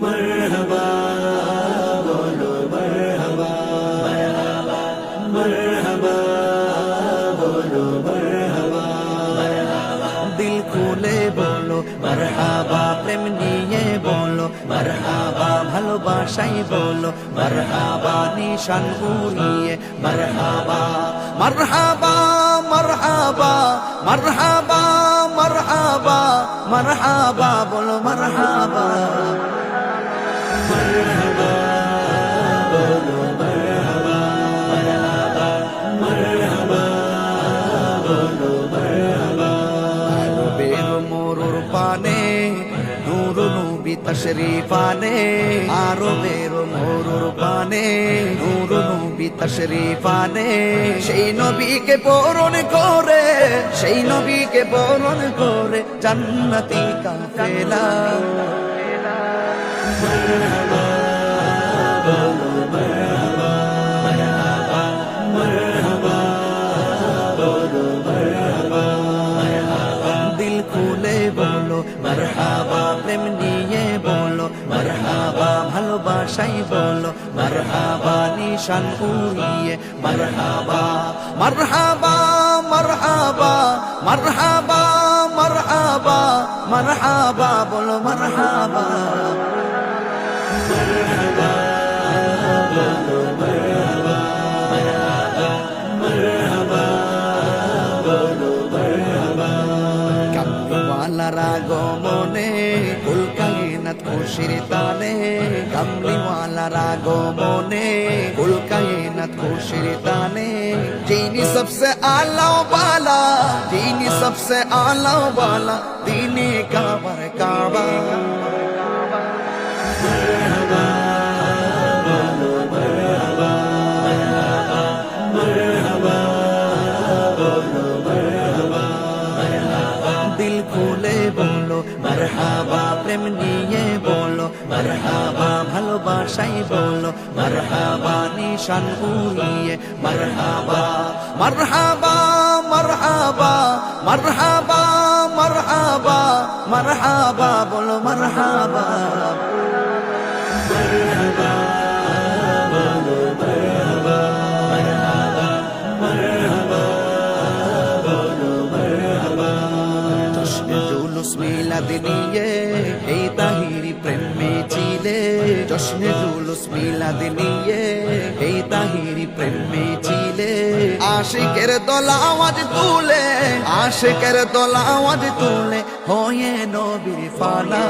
मरहबा बोलो मरहबा मरहबा मरहबा बोलो मरहबा मरहबा दिल खुले बोलो मरहबा प्रेम निये बोलो मरहबा ভালোবাসাই বলো মরহাবা নিশান উড়িয়ে মরহাবা মরহাবা মরহাবা মরহাবা মরহাবা মরহাবা বলো মরহাবা মরহাবা বলো মরহাবা মরহাবা মরহাবা বলো মরহাবা রবের মোরুর পানে নূর নবী তশরীফ আনে আরবের মোরুর পানে নূর নবী তশরীফ আনে সেই নবীকে বরণ করে সেই নবীকে বরণ করে জান্নাতি কাফেলা মরহাবা বলো মরহাবা মরহাবা মরহাবা বলো মরহাবা মরহাবা দিল খুলে বলো মরহাবা প্রেম নিয়ে বলো মরহাবা ভালোবাসাই বলো মরহাবা নিশান উড়িয়ে মরহাবা মরহাবা মরহাবা মরহাবা মরহাবা মরহাবা বলো মরহাবা মরহাবা বলো মরহাবা মরহাবা মরহাবা বলো মরহাবা কামলিওয়ালার আগমনে কুল কায়নাত খুশির তানে কামলিওয়ালার আগমনে কুল কায়নাত খুশির তানে যিনি सबसे आला वाला যিনি सबसे आला वाला दीने काबर काबा मरहबा बोलो मरहबा मरहबा मरहबा बोलो मरहबा मरहबा दिल खुले बोलो मरहबा प्रेम निये बोलो मरहबा ভালোবাসাই বলো মরহাবা নিশান উড়িয়ে মরহাবা মরহাবা মরহাবা মরহাবা মরহাবা মরহাবা বলো মরহাবা মরহাবা বলো মরহাবা মরহাবা মরহাবা বলো মরহাবা জশ্নে জুলুস মিলাদ নিয়ে এই তাহিরি প্রেম মিছিলে জশ্নে জুলুস মিলাদ নিয়ে এই তাহিরি প্রেম মিছিলে আশিকের দল আওয়াজ তুলে আশিকের দল আওয়াজ তুলে হয়ে নবীর ফানা